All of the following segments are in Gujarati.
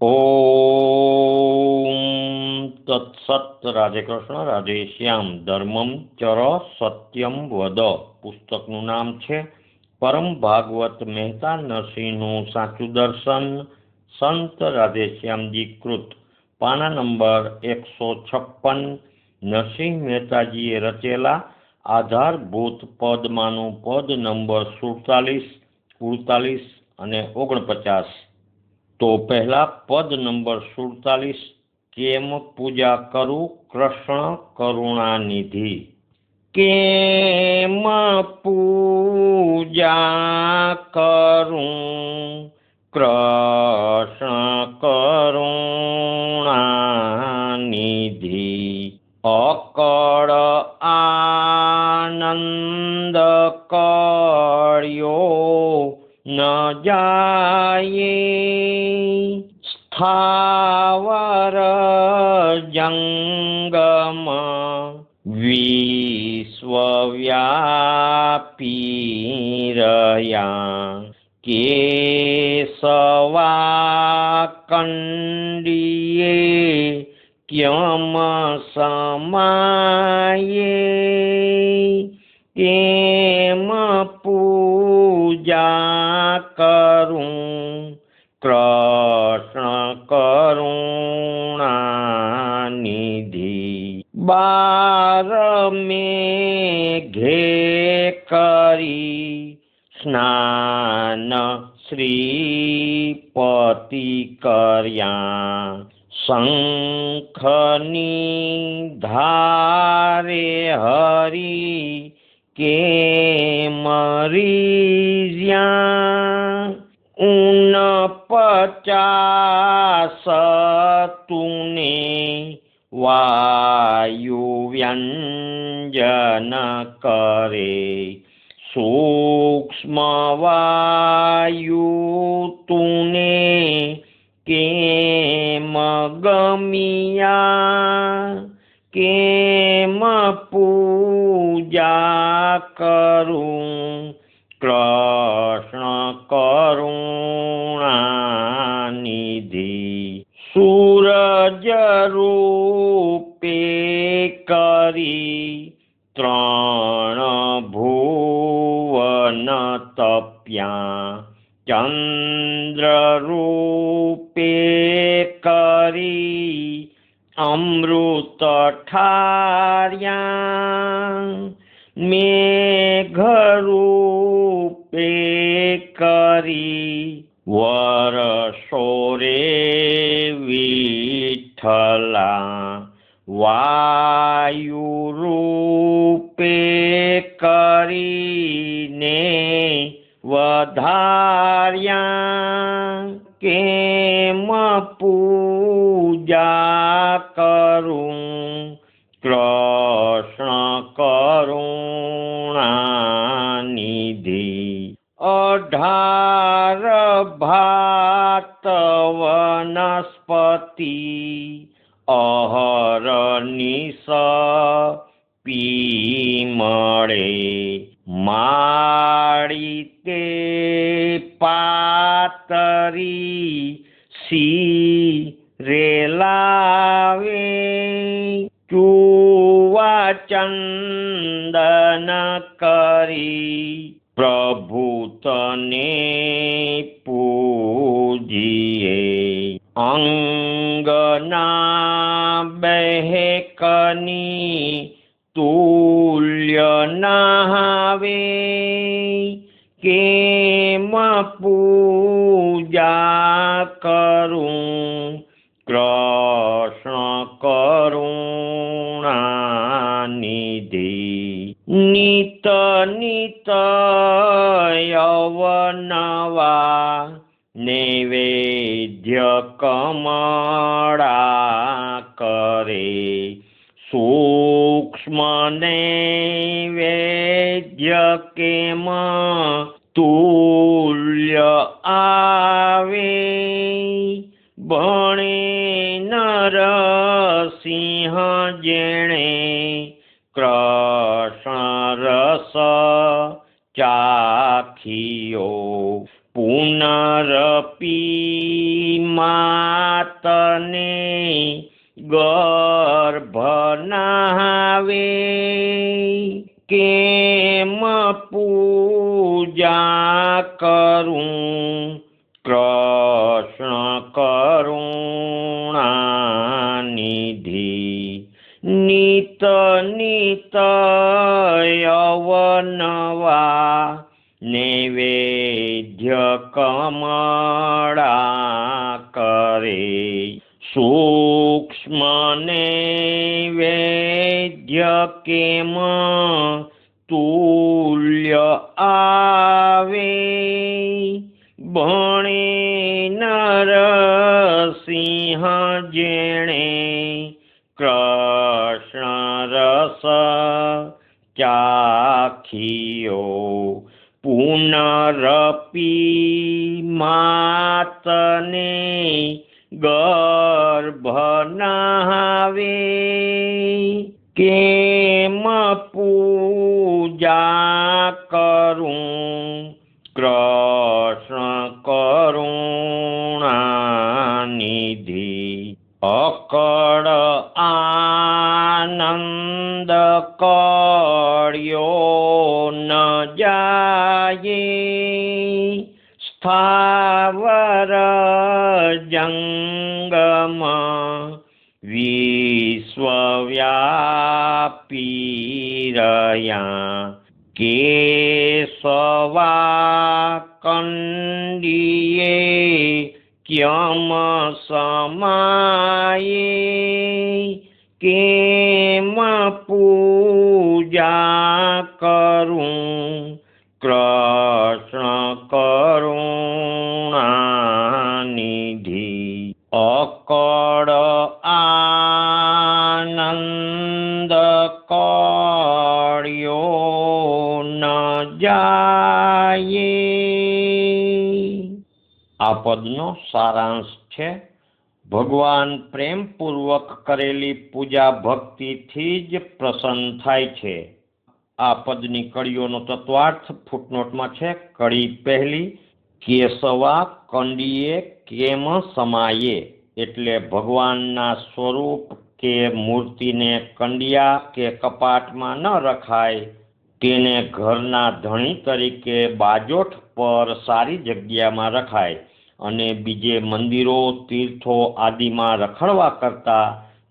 ઓમ તત્સત. રાધે કૃષ્ણ, રાધે શ્યામ. ધર્મમ ચર સત્યમ વદ પુસ્તકનું નામ છે પરમ ભાગવત મહેતા નરસિંહનું સાચું દર્શન, સંત રાધેશ્યામજી કૃત. પાના નંબર 156. નરસિંહ મહેતાજીએ રચેલા આધારભૂત પદમાંનું પદ નંબર 47, 48 અને 49. તો પહેલા પદ નંબર 47. કેમ પૂજા કરું કૃષ્ણ કરુણાનિધિ. કેમ પૂજા કરું કૃષ્ણ કરુણાનિધિ. અકળ આનંદ કર્યો ન જાયે. સ્થાવર જંગમ વિશ્વવ્યાપી રહ્યા. કેશવાકંડીએ ક્યમ સમાયે. કેમ પૂજા કરું કૃષ્ણ કરુણાનિધિ. 12 મેઘે કરી સ્નાન શ્રીપતિ કર્યા. શંખની ધારે હરી કેમ રીઝ્યા. 49 તુને વાયુ વ્યંજન કરે. સૂક્ષ્મ વાયુ તુને કેમ ગમ્યા. કેમ પૂજા કરું કૃષ્ણ કરુણાનિધિ. સૂરજ રૂપે કરી 3 ભુવન તપ્યા. ચંદ્ર રૂપે કરી અમૃત ઠાર્યા. મેઘ રૂપે કરી વરસો રે વિઠ્ઠલા. વાયુ રૂપે કરીને વધાર્યા. કેમ પૂજા કરું કૃષ્ણ કરુણાનિધિ. 18 ભાત વનસ્પતિ અહર્નિશ પી મળે. માળી તે પાતરી શિરે લાવે. ચૂવા ચંદન કરી પ્રભુ તને પૂજીએ. અંગના બહેકની તુલ્ય નાવે. કેમ પૂજા કરું કૃષ્ણ કરુણાનિધિ. નિત નિત યવનવા નૈવેદ્ય કમળા કરે. સૂક્ષ્મ નૈવેદ્ય કેમ તુલ્ય આવે. ભણે નરસિંહ જેણે કૃષ્ણ રસ ચાખ્યો. પુનરપી માતને ગર્ભ નાવે કેમ પૂજા કરું કૃષ્ણ કરુણાનિધિ નિત નિત અવનવા નૈવેદ્ય કમળા કરે સૂક્ષ્મ નૈવેદ્ય કેમ તુલ્ય આવે ભણે નરસિંહ જેણે કૃષ્ણ રસ ચાખ્યો પુનરપી માતને ગર્ભ નાવે કેમ પૂજા કરું કૃષ્ણ કરુણાનિધિ અકળ આનંદ કળ્યો ન જાયે સ્થાવર જંગમ વિશ્વવ્યાપી રહ્યા કેશવા કંડીએ ક્યમ સમાયે કેમ પૂજા કરું કૃષ્ણ કરુણાનિધિ અકળ આનંદ કળ્યો ન જાયે। આ પદનો સારાંશ છે, ભગવાન પ્રેમપૂર્વક કરેલી પૂજા ભક્તિથી જ પ્રસન્ન થાય છે। આ પદની કડીઓનો તત્વાર્થ ફૂટનોટમાં છે। કડી પહેલી, કેશવા કંડીએ કેમ સમાયે, એટલે ભગવાનના સ્વરૂપ કે મૂર્તિને કંડિયા કે કપાટમાં ન રખાય, તેને ઘરના ધણી તરીકે બાજોઠ પર સારી જગ્યામાં રખાય અને બીજે મંદિરો તીર્થો આદિમાં રખડવા કરતા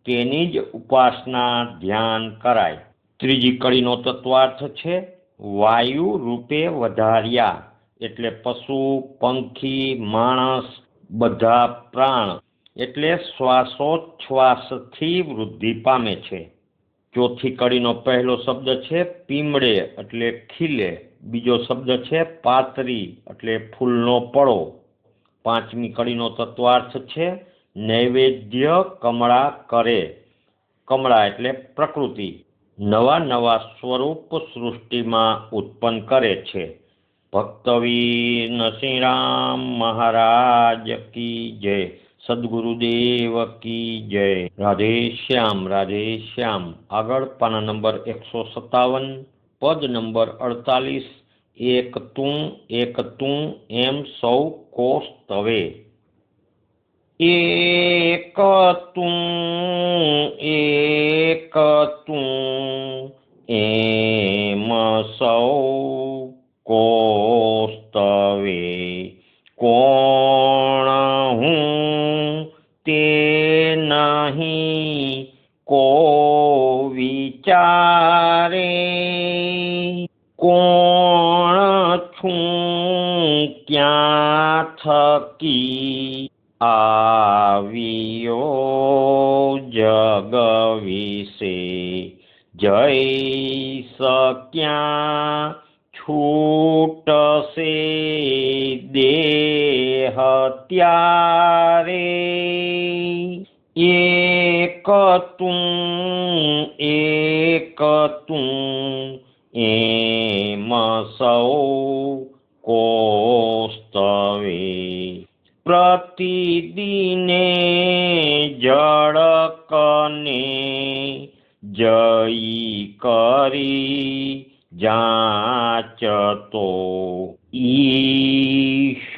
તેની જ ઉપાસના ધ્યાન કરાય। ત્રીજી કડીનો તત્વાર્થ છે, વાયુ રૂપે વધાર્યા, એટલે પશુ પંખી માણસ બધા પ્રાણ એટલે શ્વાસોચ્છ્વાસથી વૃદ્ધિ પામે છે। ચોથી કડીનો પહેલો શબ્દ છે પીમળે એટલે ખીલે, બીજો શબ્દ છે પાતરી એટલે ફૂલનો પળો। પાંચમી કડીનો તત્વાર્થ છે નૈવેદ્ય કમળા કરે, કમળા એટલે પ્રકૃતિ નવા નવા સ્વરૂપ સૃષ્ટિમાં ઉત્પન્ન કરે છે। ભક્તવીર નરસિંહરામ મહારાજ કી જય, સદગુરુદેવ કી જય। રાધે શ્યામ, રાધે શ્યામ। આગળ પાના નંબર 157, પદ નંબર 48। એક તું એમ સૌ કોષ તવે। એક તું એમ સૌ કોષ તવે, કોણ હું તે નહીં કો વિચારે, કોણ છું ક્યાં થકી આવ્યો જગ વિશે, જઈ શક્યા છૂટશે દેહ ત્યારે। એક તું એમ સૌ કોષ તવે, પ્રતિદિને જળકને જઈ કરી જાચતો ઈશ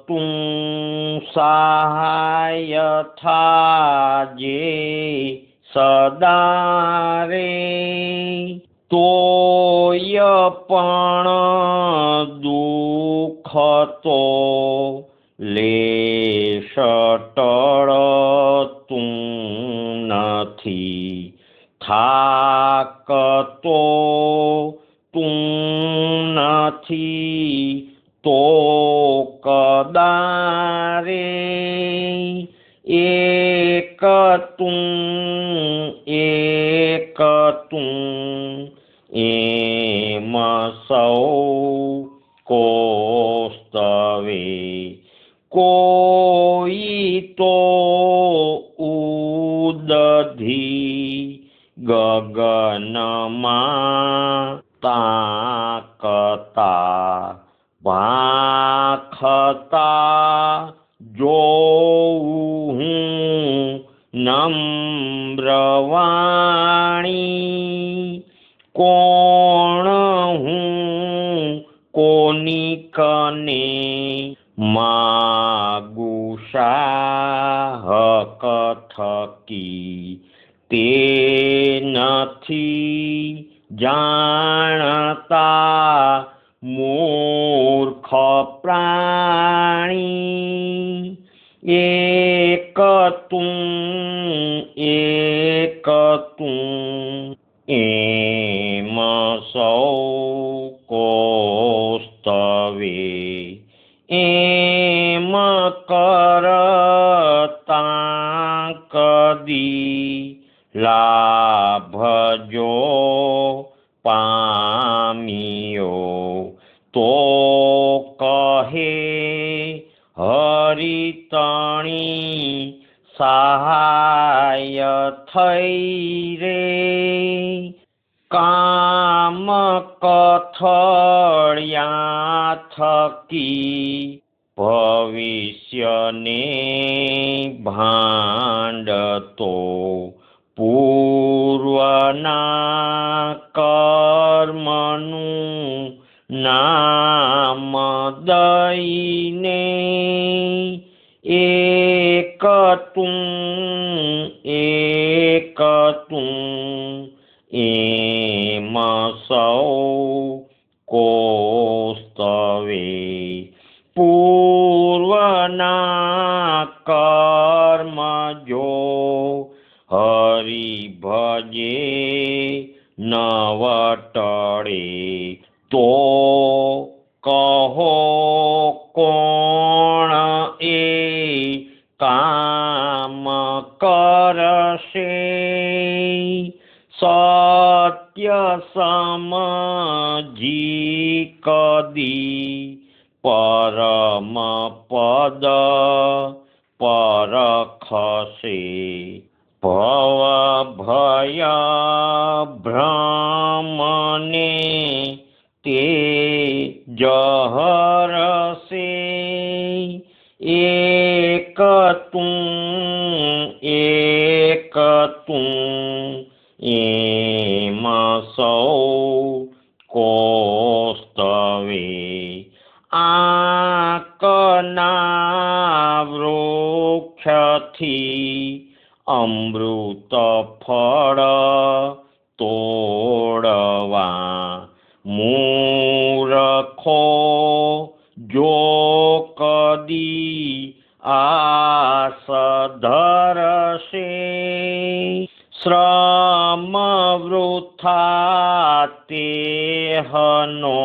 તું સહાય થાજે સદા રે તોય પણ દુઃખ તો લેશ ટળતું નથી થાકતો તું નથી તો કદારે એક તું એમ સૌ કોસ્તવે કોઈ તો ઉદધી ગગનમાં તાકતા ભાખતા જોઉં હું નમ્રવાણી કોણ હું કોની કને માગું શાહક થકી તે નથી જાણતા મૂર્ખ પ્રાણી એક તું એમ સૌ કોસ્તવે એમ કરતાં કદી લાભ જો પામ્યો તો કહે હરિતણી સહાય થઈ રે કામ કથળ્યા થકી ભવિષ્યને ભાંડતો પૂર્વના કર્મનું નામ દઈને એક તું એમ સૌ કોસ્તવે પૂર્વના કર્મ જો હરિ ભજે નવટળે તો કહો કોણ એ કામ કરશે સત્ય સમજી કદી પરમ પદ પરખશે ભવ ભય ભ્રમને તે જહરશે એક તું એમ સૌ કોસ્તવે આંકના વૃક્ષથી અમૃત ફળ તોડવા મૂરખો જો કદી આસ ધરશે શ્રમ વૃથા તેહનો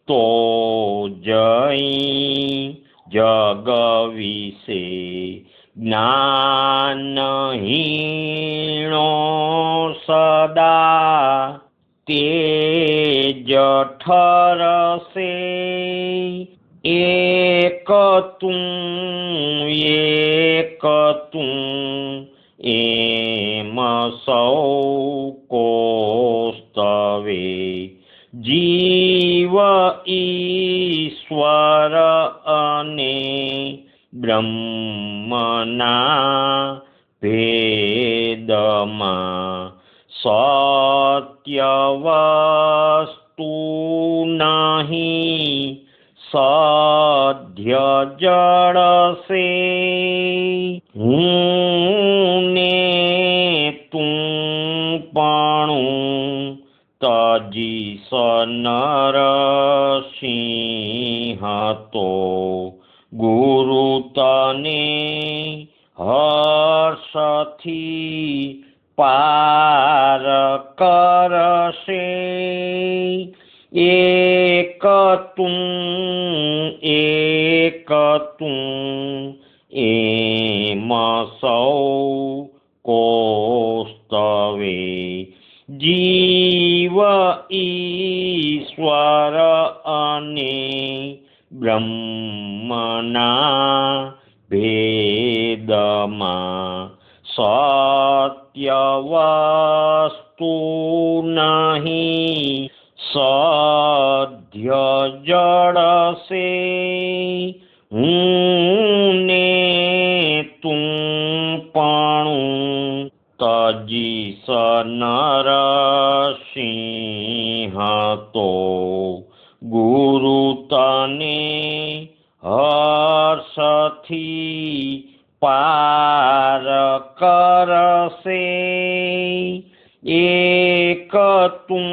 તો જઈ જગ વિશે જ્ઞાનહીણો સદા તે જઠરશે એક તું એમ સૌ કોસ્તવે જીવ ઈશ્વર અને બ્રહ્મના ભેદમાં સત્ય વસ્તુ નહીં સધ્ય જળસે હું ને તું પાણું તજી નરસિંહ તો ગુરુ તને હર્ષથી પાર કરશે એક તું એમ સૌ કોસ્તવે જીવ ઈશ્વર અને બ્રહ્મના ભેદમાં સત્ય વસ્તુ નહીં સધ્ય જળસે હું ને તું પાણું તજી નરસિંહ તો ગુરુ તને હર્ષથી પાર કરશે એક તું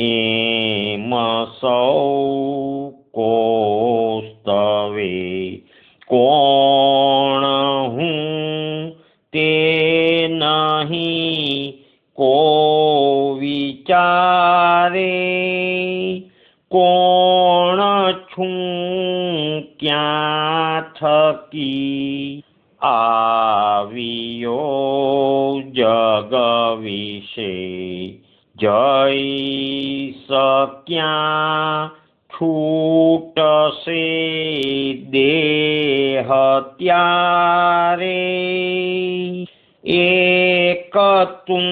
એમ સૌ કોસ્તવે કોણ હું તે નહીં કો વિચારે કોણ છું ક્યાં થકી આવ્યો જગ વિશે જઈ શક્યા છૂટશે દેહ ત્યારે એક તું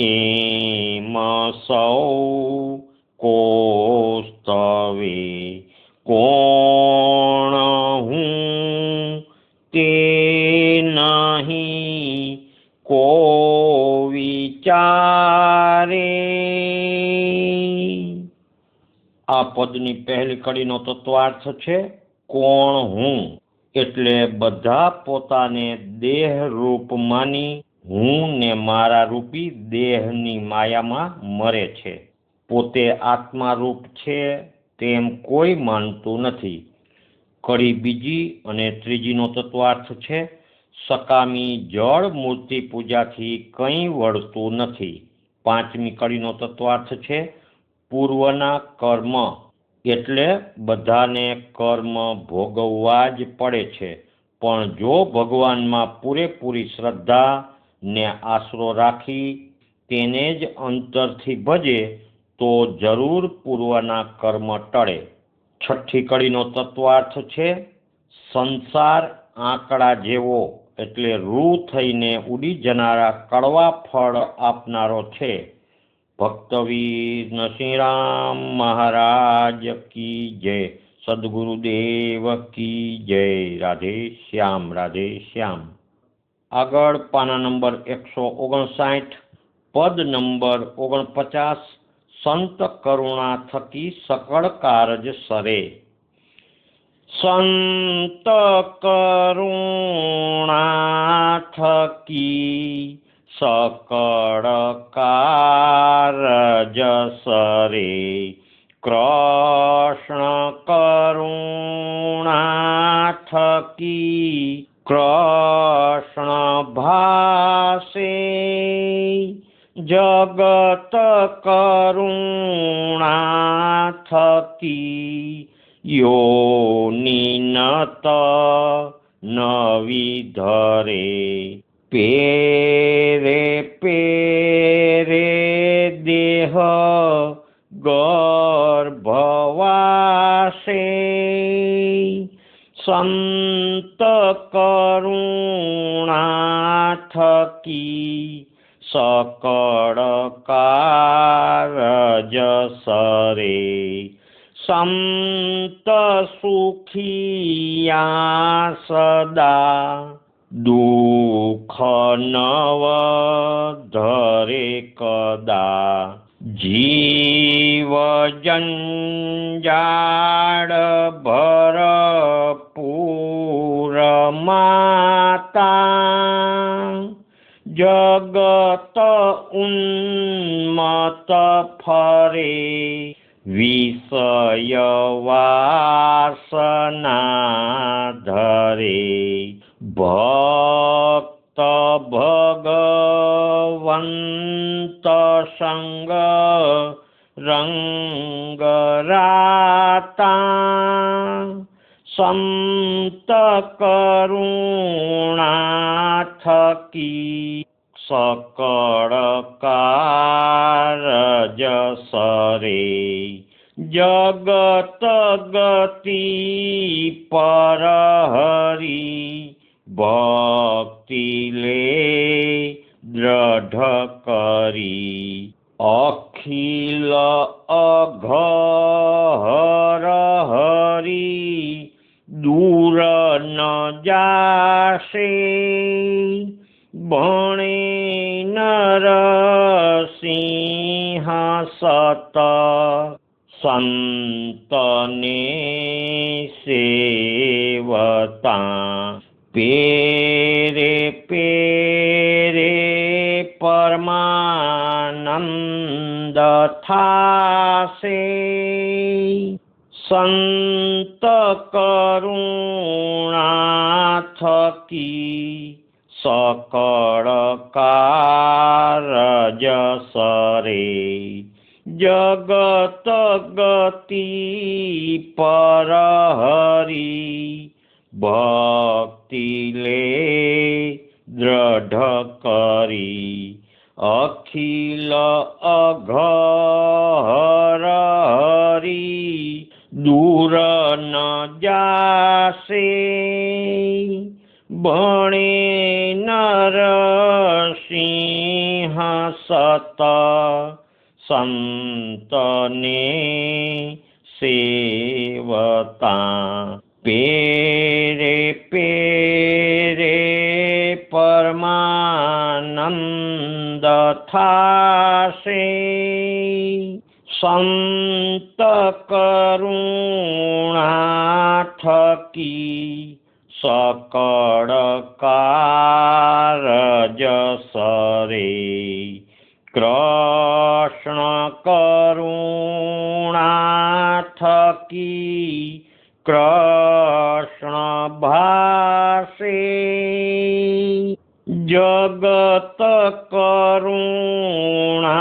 એમ સૌ કોસ્તવે કોણ હું તે નહીં કો વિચારે। આ પદની પહેલી કડીનો તત્વાર્થ છે કોણ હું, એટલે બધા પોતાને દેહ રૂપ માની હું ને મારા રૂપી દેહની માયામાં મરે છે। પોતે આત્મા રૂપ છે તેમ કોઈ માનતું નથી। કડી બીજી અને ત્રીજીનો તત્વાર્થ છે સકામી જળ મૂર્તિ પૂજાથી કંઈ વળતું નથી। પાંચમી કડીનો તત્વાર્થ છે પૂર્વના કર્મ, એટલે બધાને કર્મ ભોગવવા જ પડે છે, પણ જો ભગવાનમાં પૂરેપૂરી શ્રદ્ધા ને આશરો રાખી તેને જ અંતરથી ભજે તો જરૂર પૂર્વના કર્મ ટળે। છઠ્ઠી કડીનો તત્વાર્થ છે સંસાર આંકડા જેવો, એટલે રૂ થઈને ઉડી જનારા કડવા ફળ આપનારો છે। ભક્તવીર નરસિંહરામ મહારાજ કી જય, સદગુરુદેવ કી જય। રાધે શ્યામ, રાધે શ્યામ। આગળ પાના નંબર 159, પદ નંબર 49। સંત કરુણા થકી સકળ કારજ સરે। સંત કરુણા થકી સકળ કારજ સરે। કૃષ્ણ કરુણા થકી કૃષ્ણ ભાસે। જગત કરુણા થકી યોનિનત નવી ધરે। પેરે પેરે દેહ ગર્ભવાસે। સંત કરુણા થકી સકળ કારજ સરે। સંત સુખિયા સદા દુઃખ નવ ધરે કદા જીવ જંજાળ ભરપૂર માતા જગત ઉન્મત ફરે વિષય વાસના ધરે ભક્ત ભગવંત સંગ રંગ રાતા સંત કરુણા થકી સકળ કારજ સરે જગત ગતિ પર હરી ભક્તિ લે દ્રઢ કરી અખિલ અઘહર હરી દૂર ન જાશે ભણે નરસિંહ સત સંતને સેવતા પેરે પેરે પરમાનંદ થાશે સંત કરુણા થકી સકળ કારજ સરે જગત ગતિ પર હરી ભક્તિ લે દ્રઢ કરી અખિલ અઘહર હરી દૂર ન જાશે ભણે નરસિંહ સત સંતને સેવતા પેરે પેરે પરમાનંદ થાશે સંત કરુણા થકી સકળ કારજ સરે કૃષ્ણ કરુણા થકી કૃષ્ણ ભાસે જગત કરુણા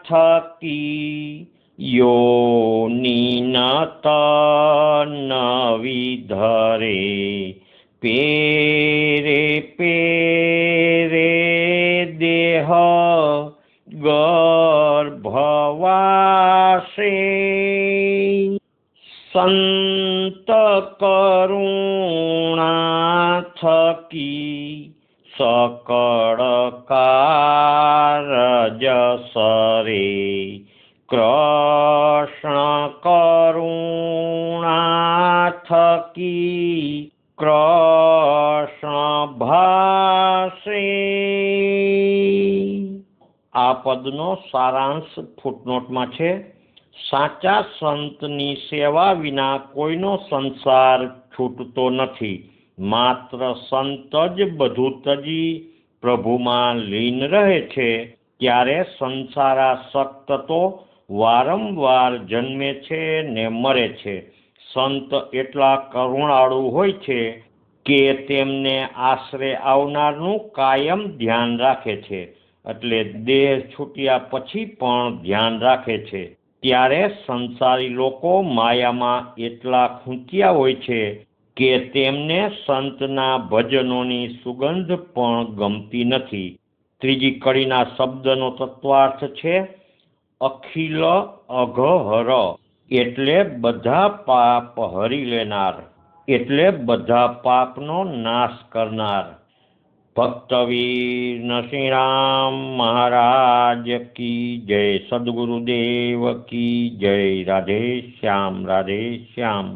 થકી યોનિનત નવી ધરે પેરે પેરે દેહ ગર્ભવાસે સંત કરુણા થકી સકળ કારજ સરે કૃષ્ણ કરુણા થકી કૃષ્ણ ભાસે। આ પદનો સારાંશ ફૂટનોટમાં છે। સાચા સંતની સેવા વિના કોઈનો સંસાર છૂટતો નથી। માત્ર સંત જ બધું તજી પ્રભુમાં લીન રહે છે। ત્યારે સંસારાસક્ત તો વારંવાર જન્મે છે ને મરે છે। સંત એટલા કરુણાળુ હોય છે કે તેમને આશરે આવનારનું કાયમ ધ્યાન રાખે છે, એટલે દેહ છૂટ્યા પછી પણ ધ્યાન રાખે છે। ત્યારે સંસારી લોકો માયામાં એટલા ખૂંચ્યા હોય છે કે તેમને સંતના ભજનોની સુગંધ પણ ગમતી નથી। ત્રીજી કડીના શબ્દનો તત્વાર્થ છે અખિલ અઘહર, એટલે બધા પાપ હરી લેનાર, એટલે બધા પાપનો નાશ કરનાર। ભક્તવીર નરસિંહરામ મહારાજ કી જય। સદગુરુદેવ કી જય। રાધે શ્યામ, રાધે શ્યામ।